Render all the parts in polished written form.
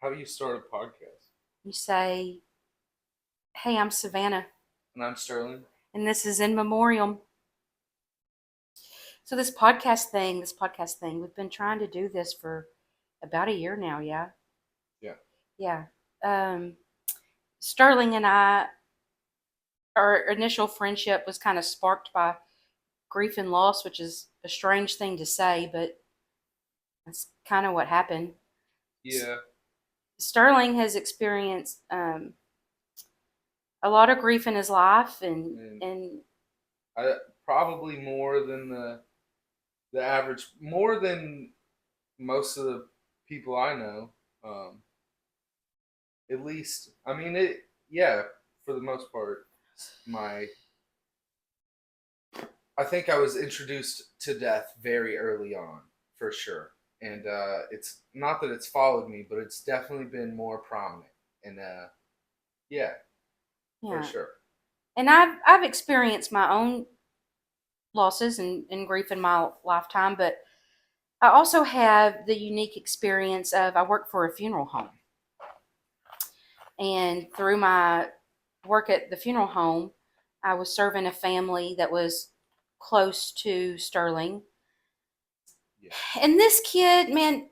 How do you start a podcast? You say, "Hey, I'm Savannah, And I'm Sterling. and this is In Memoriam." So this podcast thing, we've been trying to do this for about a year now. Yeah, Yeah. yeah. Um, Sterling and I, our initial friendship was kind of sparked by grief and loss, which is a strange thing to say, but that's kind of what happened. Yeah. Sterling has experienced a lot of grief in his life, and And and I probably more than the average, more than most of the people I know. Um, at least, I mean it. Yeah, for the most part, my I think I was introduced to death very early on, for sure. And it's not that it's followed me, but it's definitely been more prominent. And yeah, for yeah, sure. and I've experienced my own losses and grief in my lifetime, but I also have the unique experience of I work for a funeral home. And through my work at the funeral home, I was serving a family that was close to Sterling. Yeah. And this kid, man,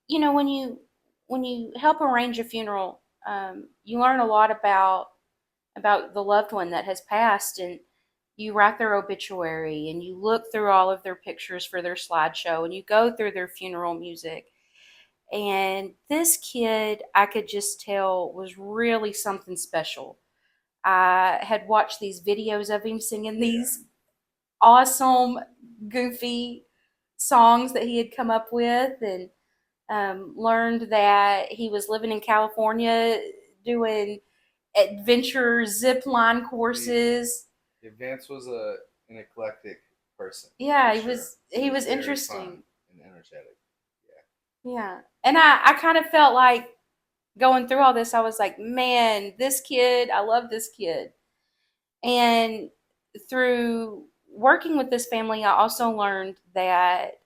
when you help arrange a funeral, you learn a lot about the loved one that has passed, and you write their obituary and you look through all of their pictures for their slideshow and you go through their funeral music. And this kid, I could just tell, was really something special. I had watched these videos of him singing these awesome, goofy songs that he had come up with, and learned that he was living in California doing adventure zip line The courses. Vance was an eclectic person Yeah, for he sure. was He he was was very fun interesting. and energetic. Yeah. And I kind of felt like going through all this, I was like, man, this kid, I love this kid. And through working with this family, I also learned that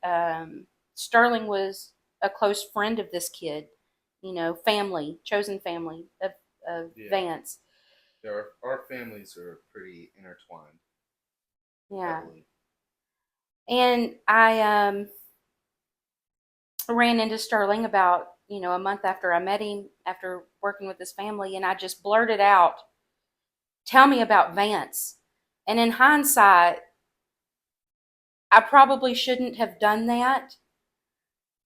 Sterling was a close friend of this kid, family, chosen family of Yeah, yeah. Vance. Our families are pretty intertwined Yeah. heavily. And I ran into Sterling about, a month after I met him, after working with this family, and I just blurted out, "Tell me about Vance." And in hindsight, I probably shouldn't have done that.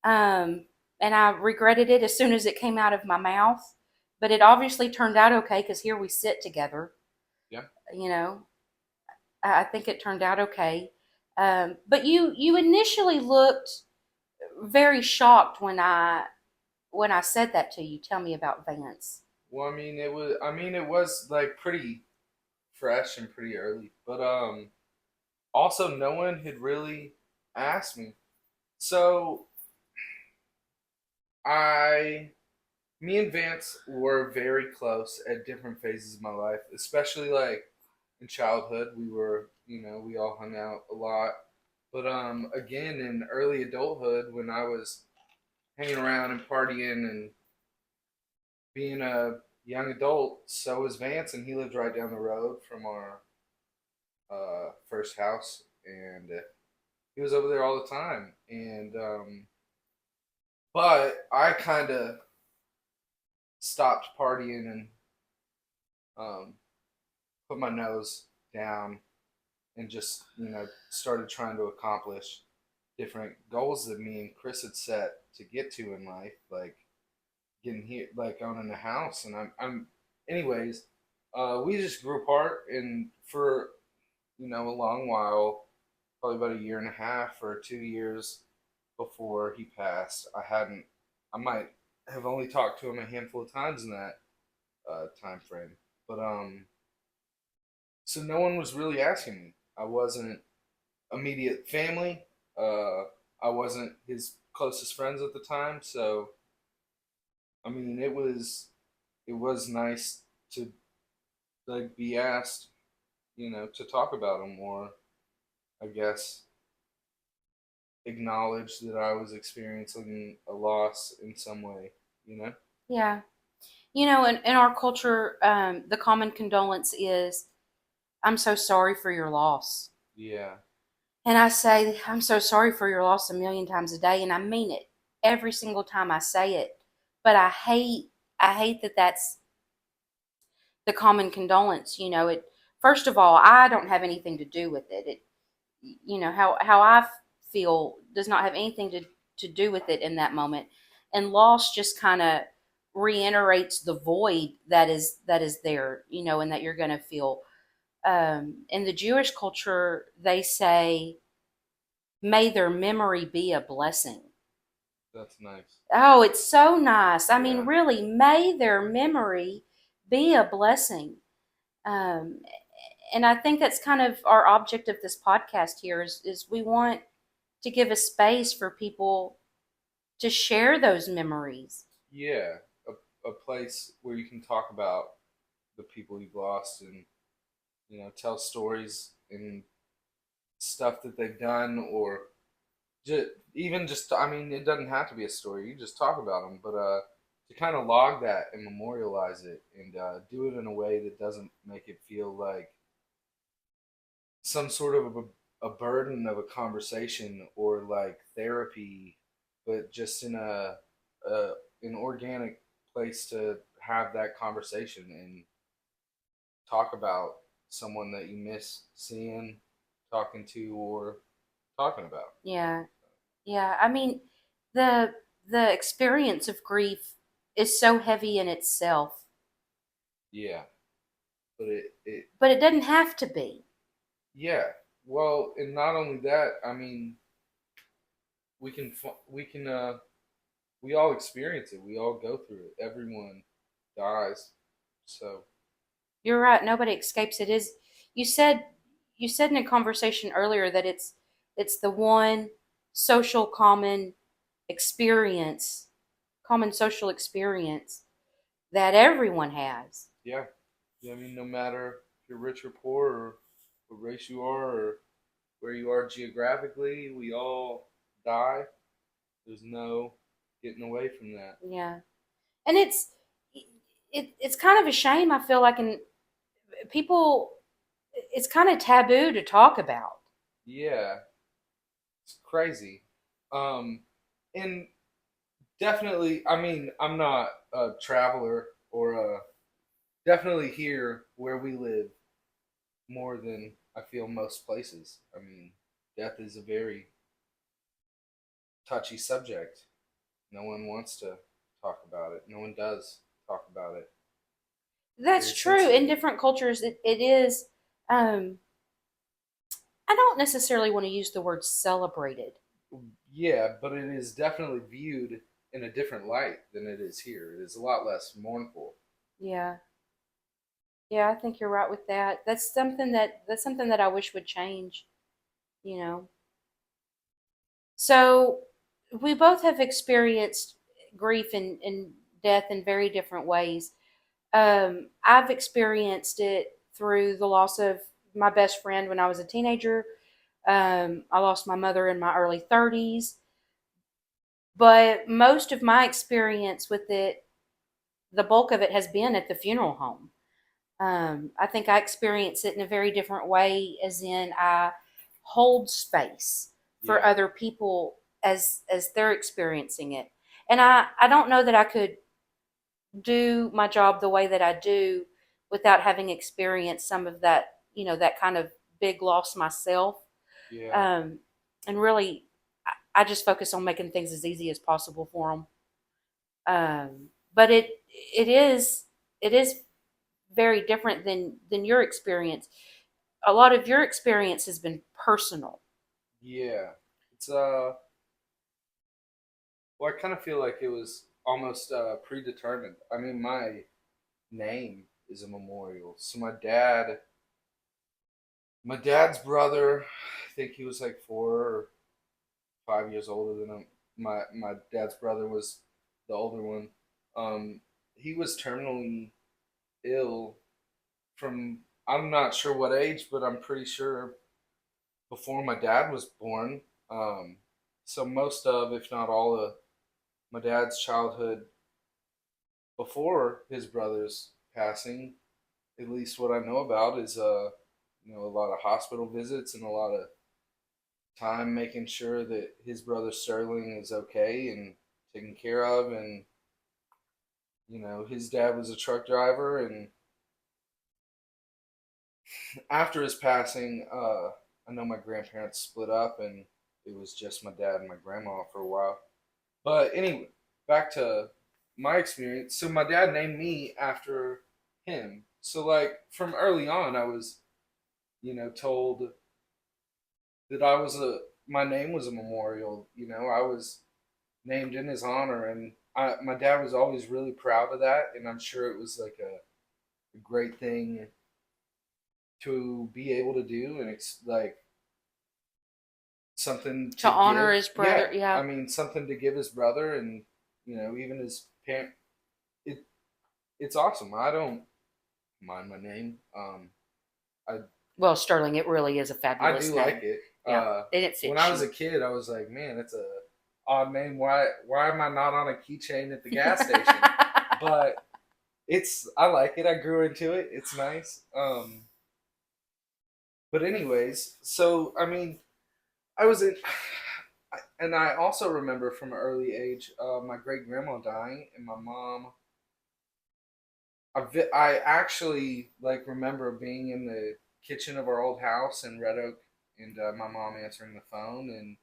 Um, and I regretted it as soon as it came out of my mouth. But it obviously turned out okay because here we sit together. Yeah. You know, I think it turned out okay. But you initially looked very shocked when I said that to you. Tell me about Vance. Well, it was like pretty fresh and pretty early, but also no one had really asked me. So I me and Vance were very close at different phases of my life, especially like in childhood. We all hung out a lot. But again, in early adulthood, when I was hanging around and partying and being a young adult, so was Vance, and he lived right down the road from our first house, and he was over there all the time. And but I kind of stopped partying and um, put my nose down and just started trying to accomplish different goals that me and Chris had set to get to in life, like getting here, like owning a house. And anyways, we just grew apart, and for a long while, probably about a year and a half or 2 years before he passed, I might have only talked to him a handful of times in that time frame, but so no one was really asking me. I wasn't immediate family. Uh, I wasn't his closest friends at the time, so it was nice to like be asked, to talk about him, or I guess acknowledge that I was experiencing a loss in some way. You know? Yeah. In our culture, the common condolence is, I'm so sorry for your loss. Yeah, And I say, I'm so sorry for your loss a million times a day. And I mean it every single time I say it. But I hate that that's the common condolence. First of all, I don't have anything to do with it. How I feel does not have anything to do with it in that moment. And loss just kind of reiterates the void that is there, and that you're going to feel. In the Jewish culture, they say, "May their memory be a blessing." that's nice. Oh, it's so nice. I mean, Yeah, really, may their memory be a blessing. Um, and I think that's kind of our object of this podcast here is we want to give a space for people to share those memories. yeah, a place where you can talk about the people you've lost and tell stories and stuff that they've done or even just I mean it doesn't have to be a story. You just talk about them, but to kind of log that and memorialize it and do it in a way that doesn't make it feel like some sort of a burden of a conversation or like therapy, but just in a an organic place to have that conversation and talk about someone that you miss seeing, talking to, or talking about. Yeah, yeah. I mean, the the experience of grief is so heavy in itself, Yeah, but it but it doesn't have to be. yeah. Well, and not only that, I mean, we can we all experience it. We all go through it. Everyone dies. So You're right. Nobody escapes it. Is you said you said in a conversation earlier that it's the one social experience, common social experience that everyone has. yeah. Yeah, I mean, no matter if you're rich or poor, or what race you are, or where you are geographically, we all die. There's no getting away from that. Yeah, and it's kind of a shame. I feel like in people, it's kind of taboo to talk about. Yeah, it's crazy. Um, and definitely, I mean, I'm not a traveler or definitely here where we live more than I feel most places. I mean, death is a very touchy subject. No one wants to talk about it. No one does talk about it. That's Very true. In sensitive. different cultures, it is. Um, I don't necessarily want to use the word celebrated. Yeah, but it is definitely viewed in a different light than it is here. It is a lot less mournful. Yeah, yeah, I think you're right with that. That's something that I wish would change. You know. So we both have experienced grief and death in very different ways. I've experienced it through the loss of my best friend when I was a teenager. I lost my mother in my early 30s. But most of my experience with it, the bulk of it has been at the funeral home. I think I experience it in a very different way, as in I hold space for Yeah, other people as they're experiencing it. And I don't know that I could do my job the way that I do without having experienced some of that, that kind of big loss myself. yeah, Um, and really, I just focus on making things as easy as possible for them. But it is very different than your experience. A lot of your experience has been personal. yeah. It's well, I kind of feel like it was almost predetermined. I mean, my name is a memorial. So my dad's brother, I think he was like 4 or 5 years older than him. My dad's brother was the older one. Um, he was terminally ill from I'm not sure what age, but I'm pretty sure before my dad was born. Um, so most of, if not all of, my dad's childhood before his brother's passing, at least what I know about is a lot of hospital visits and a lot of time making sure that his brother Sterling is okay and taken care of. And his dad was a truck driver, and after his passing, I know my grandparents split up, and it was just my dad and my grandma for a while. But anyway, back to my experience. So my dad named me after him. So like from early on, I was told that I was a my name was a memorial. I was named in his honor, and my dad was always really proud of that, and I'm sure it was like a great thing to be able to do, and it's like something To to honor give. his Yeah, brother, yeah. I mean something to give his brother, and even his parent. It it's awesome. I don't mind my name. I Well, Sterling, it really is a I fabulous do name. like it. Yeah, and it When fits I was you. a kid, I was like, man, it's a odd name. Why am I not on a keychain at the gas station? But I like it. I grew into it. It's nice. But anyways, so I mean, I was in, and I also remember from an early age, my great grandma dying, and my mom. I actually like remember being in the kitchen of our old house in Red Oak, and my mom answering the phone and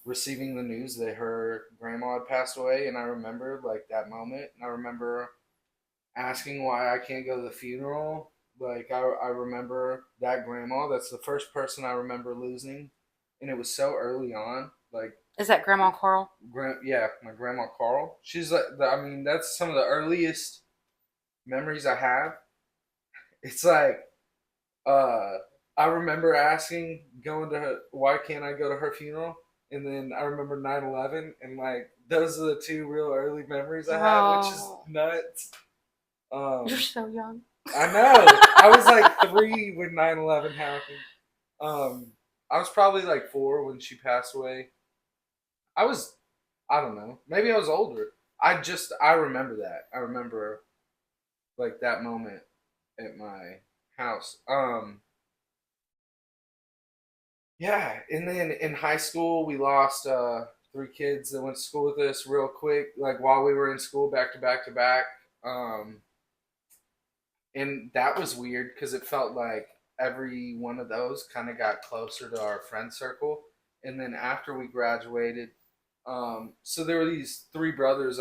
receiving the news that her grandma had passed away. And I remember like that moment, and I remember asking why I can't go to the funeral. Like I remember that grandma. That's the first person I remember losing, and it was so early on. Like, Is that Grandma Carl? yeah, my grandma Carl. She's like, I mean, that's some of the earliest memories I have. It's like, uh, I remember asking, going to her, why can't I go to her funeral? And then I remember 9/11, and like those are the two real early memories I have, which is Oh, nuts. you're Um, so young. I know. I was like 3 when 9/11 happened. Um, I was probably like 4 when she passed away. I was, I don't know, maybe I was older. I remember that. I remember like that moment at my house. Yeah, and then in high school we lost 3 kids that went to school with us real quick, like while we were in school, back to back to back. Um, and that was weird because it felt like every one of those kind of got closer to our friend circle. And then after we graduated, so there were these 3 brothers.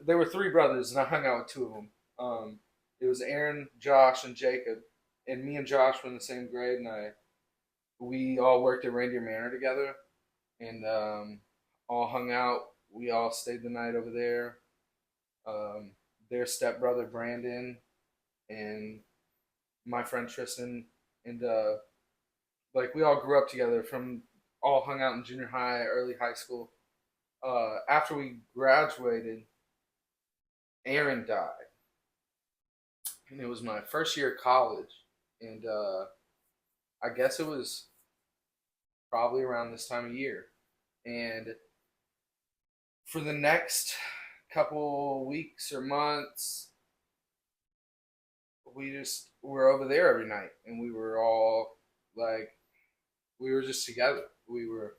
There were 3 brothers, and I hung out with 2 of them. It was Aaron, Josh, and Jacob, and me and Josh were in the same grade, and we all worked at Reindeer Manor together, and all hung out. We all stayed the night over there. Um, their stepbrother Brandon and my friend Tristan, and like we all grew up together, from all hung out in junior high, early high school. After we graduated, Aaron died, and it was my first year of college, and I guess it was probably around this time of year, and for the next couple weeks or months, we just were over there every night, and we were all like, we were just together. We were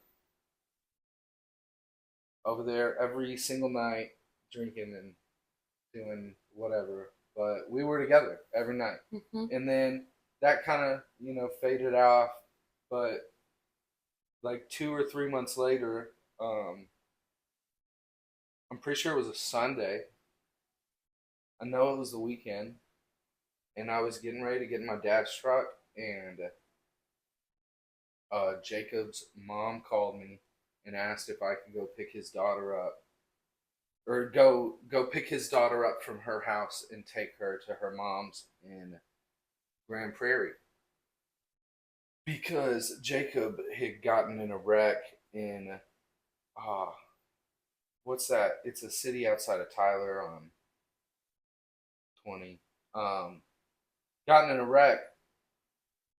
over there every single night, drinking and doing whatever. But we were together every night, Mm-hmm. and then that kind of faded off. But like 2 or 3 months later, I'm pretty sure it was a Sunday. I know it was the weekend, and I was getting ready to get in my dad's truck, and Jacob's mom called me and asked if I could go pick his daughter up, or go pick his daughter up from her house and take her to her mom's in Grand Prairie, because Jacob had gotten in a wreck in uh what's that? It's a city outside of Tyler on 20. Gotten in a wreck,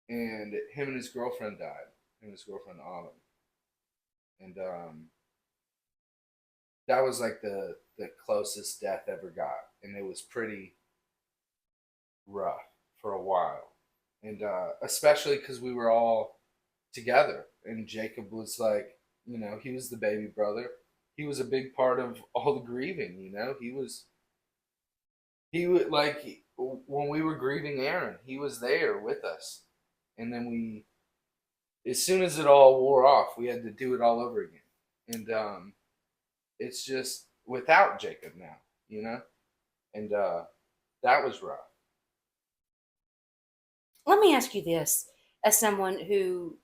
and him and his girlfriend died. Him and his girlfriend Autumn, and that was like the closest death ever got, and it was pretty rough for a while, and especially because we were all together, and Jacob was like, he was the baby brother. He was a big part of all the grieving. He would like when we were grieving Aaron, he was there with us, and then as soon as it all wore off, we had to do it all over again, and it's just without Jacob now, and that was rough. Let me ask you this, as someone who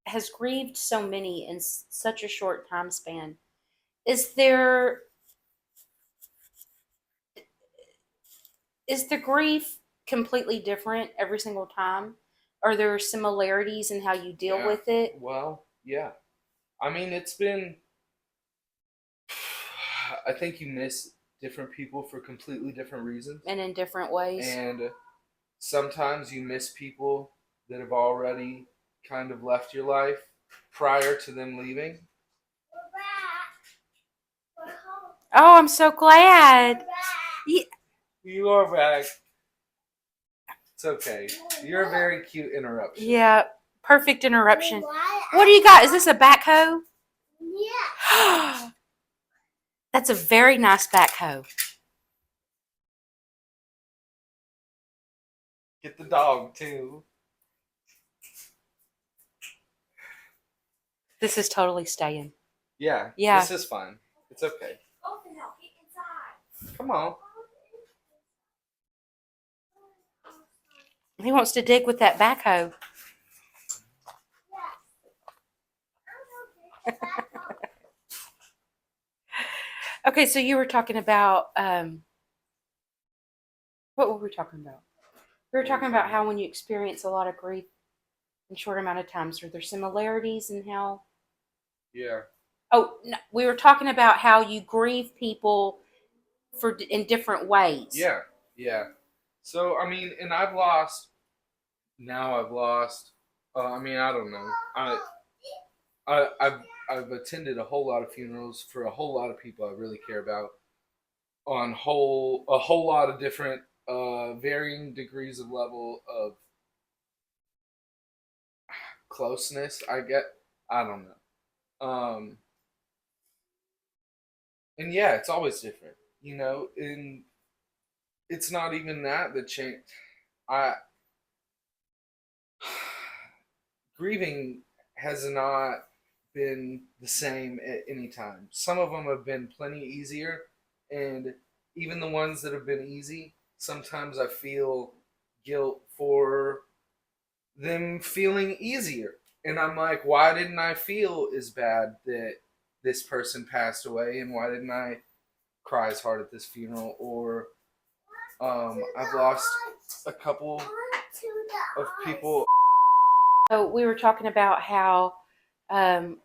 has grieved so many in such a short time span, is there is the grief completely different every single time? Are there similarities in how you deal Yeah. with it Well, yeah. I mean, it's been. I think you miss different people for completely different reasons. and in different ways? And sometimes you miss people that have already kind of left your life prior to them leaving. Oh, I'm so glad. You are back. It's okay. You're a very cute interruption. Yeah, perfect interruption. What do you got? Is this a backhoe? Yeah. That's a very nice backhoe. Get the dog, too. This is totally staying. Yeah. Yeah. This is fine. It's okay. Come on. He wants to dig with that backhoe. Okay, so you were talking about what were we talking about? We were talking about how when you experience a lot of grief in a short amount of times, are there similarities in how? Yeah. Oh, no, we were talking about how you grieve people in different ways. Yeah. Yeah. So, I mean, and I've lost. Now I've lost. I mean, I don't know. I've attended a whole lot of funerals for a whole lot of people I really care about on a whole lot of different varying degrees of level of closeness. I don't know. And yeah, it's always different, and it's not even that change. I Grieving has not been the same at any time. Some of them have been plenty easier, and even the ones that have been easy, sometimes I feel guilt for them feeling easier. And I'm like, why didn't I feel as bad that this person passed away? And why didn't I cry as hard at this funeral? Or I've lost a couple of people. So we were talking about how um,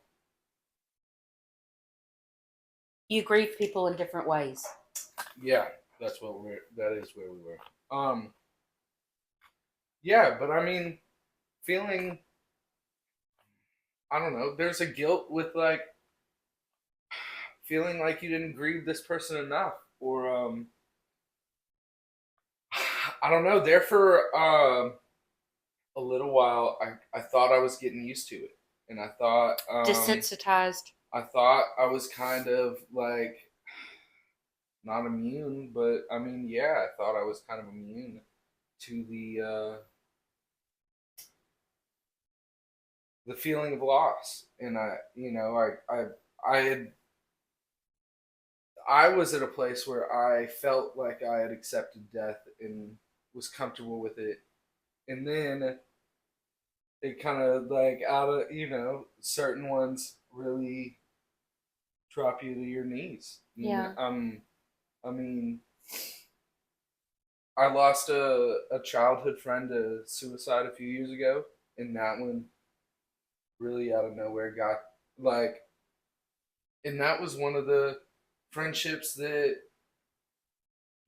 you grieve people in different ways. Yeah, that is where we were. Yeah, but I mean, feeling, I don't know, there's a guilt with like feeling like you didn't grieve this person enough, or I don't know. There for a little while, I thought I was getting used to it, and I thought Desensitized. I thought I was kind of like not immune, but I mean, yeah, I thought I was kind of immune to the feeling of loss, and I was at a place where I felt like I had accepted death and was comfortable with it, and then it kind of like out of certain ones really drop you to your knees. Yeah. I mean, I lost a childhood friend to suicide a few years ago, and that one really out of nowhere got like, and that was one of the friendships that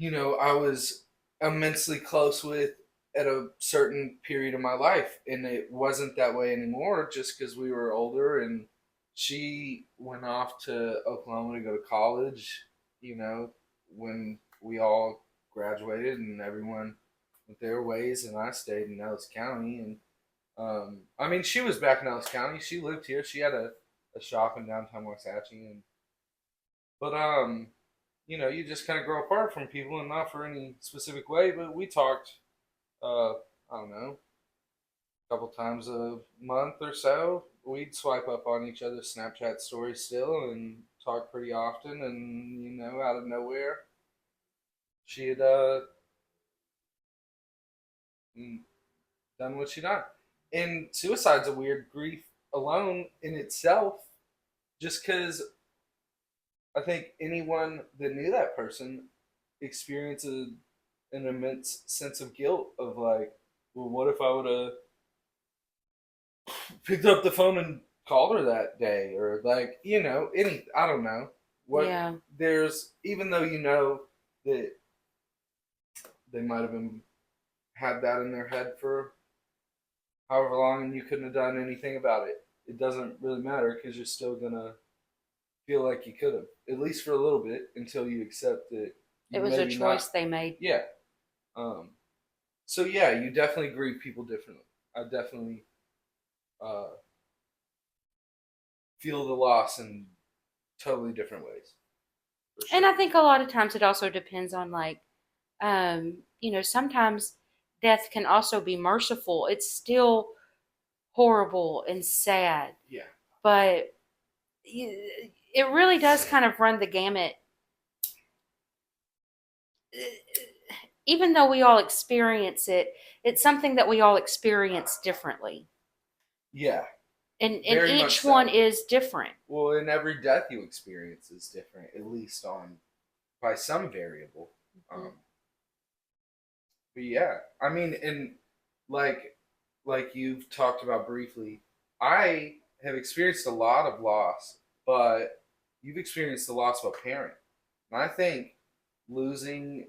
I was immensely close with at a certain period of my life, and it wasn't that way anymore just because we were older, and she went off to Oklahoma to go to college, you know, when we all graduated and everyone went their ways, and I stayed in Ellis County. And I mean, she was back in Ellis County. She lived here. She had a shop in downtown Waxahachie, and but you know, you just kind of grow apart from people, and not for any specific way, but we talked. I don't know, a couple times a month or so. We'd swipe up on each other's Snapchat stories still, and talk pretty often. And you know, out of nowhere, she had done what she done. And suicide's a weird grief alone in itself, just because I think anyone that knew that person experiences an immense sense of guilt of like, well, what if I would have picked up the phone and called her that day, or like, you know, any, I don't know what. Yeah. There's, even though you know that they might have been had that in their head for however long, and you couldn't have done anything about it, it doesn't really matter, because you're still gonna feel like you could have, at least for a little bit, until you accept that It you was a maybe not. choice they made. Yeah. Um, so yeah, you definitely grieve people differently. I definitely uh, feel the loss in totally different ways. For And sure. I think a lot of times it also depends on like, sometimes death can also be merciful. It's still horrible and sad, Yeah. but it really does kind of run the gamut. Even though we all experience it, it's something that we all experience differently. Yeah. And Very much each so. one is different. Well, and every death you experience is different, at least on by some variable. Mm-hmm. Um, but yeah, I mean, and like like you've talked about briefly, I have experienced a lot of loss, but you've experienced the loss of a parent, and I think losing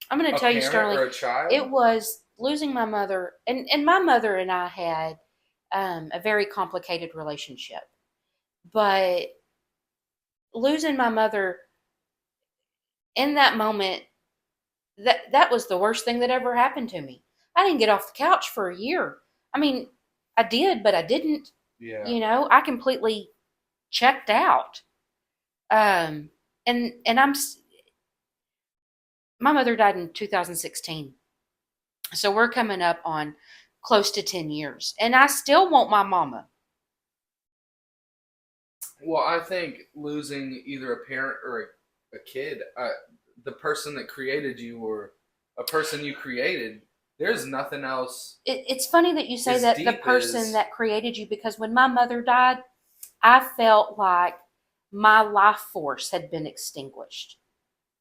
I'm going to a tell you, parent Sterling, or a child. it was losing my mother, and my mother and I had a very complicated relationship. But losing my mother in that moment, that was the worst thing that ever happened to me. I didn't get off the couch for a year. I mean, I did, but I didn't. Yeah, You know, I completely checked out. Um, and my mother died in 2016, so we're coming up on close to 10 years, and I still want my mama. well, I think losing either a parent or a kid, the person that created you, or a person you created, there's nothing else It's funny that you say as that the deep person as. that created you, because when my mother died, I felt like my life force had been extinguished.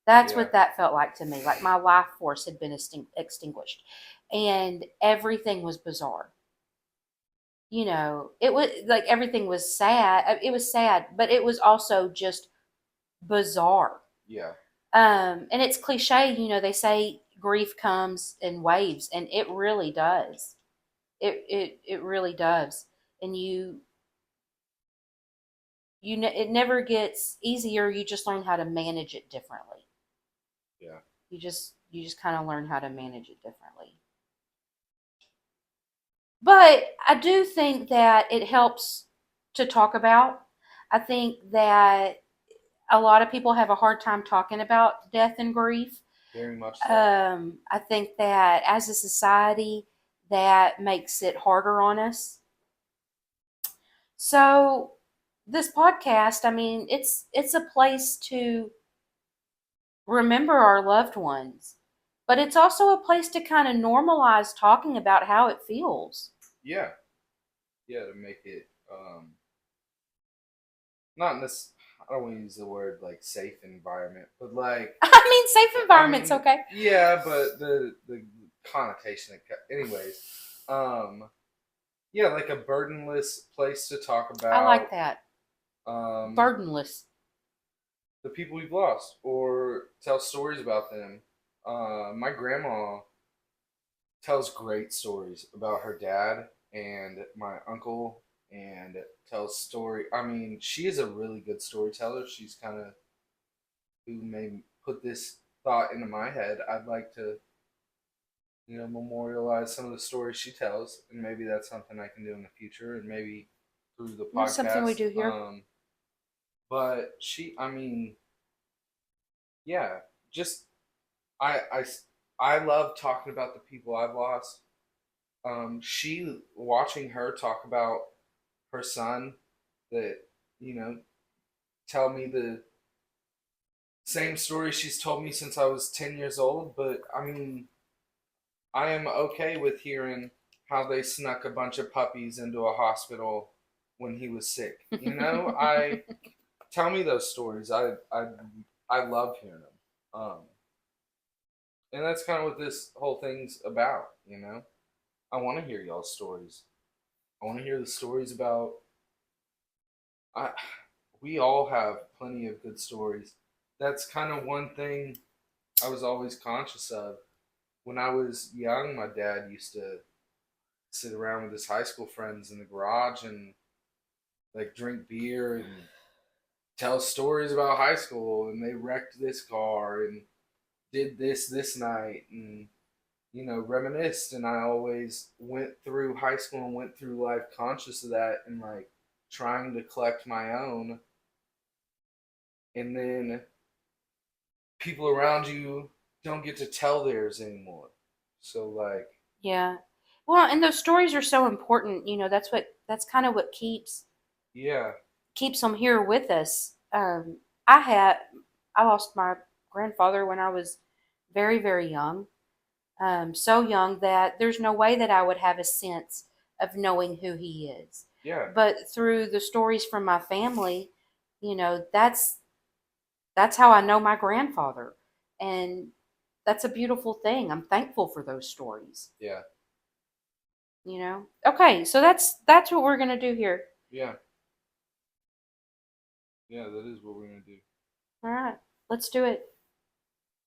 That's Yeah, what that felt like to me. Like my life force had been extinguished. And everything was bizarre. You know, it was like everything was sad. It was sad, but it was also just bizarre. yeah, And it's cliche, they say grief comes in waves, and it really does. It really does. And it never gets easier. You just learn how to manage it differently. yeah, You just kind of learn how to manage it differently. But I do think that it helps to talk about. I think that a lot of people have a hard time talking about death and grief. very much so. I think that as a society, that makes it harder on us. So this podcast, I mean, it's a place to remember our loved ones, but it's also a place to kind of normalize talking about how it feels. Yeah, yeah, to make it not in this. I don't want to use the word like safe environment, but like, I mean, safe I environment's mean, okay. yeah, but the connotation. Anyways, um, yeah, like a burdenless place to talk I like about that. um Burdenless. the people we've lost, or tell stories about them. My grandma tells great stories about her dad and my uncle, and tells story. I mean, she is a really good storyteller. She's kind of who may put this thought into my head, I'd like to, memorialize some of the stories she tells, and maybe that's something I can do in the future, and maybe through the That's something we podcast. do here. But I mean, yeah, just I, I, I love talking about the people I've lost. She watching her talk about her son that you know tell me the same story she's told me since I was 10 years old. But I mean, I am okay with hearing how they snuck a bunch of puppies into a hospital when he was sick. I tell me those stories. I love hearing them. And that's kind of what this whole thing's about. I want to hear y'all's stories. I want to hear the stories about. I, we all have plenty of good stories. That's kind of one thing I was always conscious of. When I was young, my dad used to sit around with his high school friends in the garage and like drink beer and tell stories about high school, and they wrecked this car and did this night, and reminisced. And I always went through high school and went through life conscious of that, and like trying to collect my own. And then people around you don't get to tell theirs anymore. So like, Yeah. Well, and those stories are so important. That's kind of what yeah, keeps them here with us. I had I lost my grandfather when I was very, very young. So young that there's no way that I would have a sense of knowing who he is. yeah, But through the stories from my family, that's how I know my grandfather. And that's a beautiful thing. I'm thankful for those stories. yeah, Okay, so that's what we're gonna do here. yeah, yeah. That is what we're gonna do. All right, let's do it.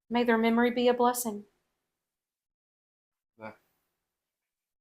May their memory be a blessing.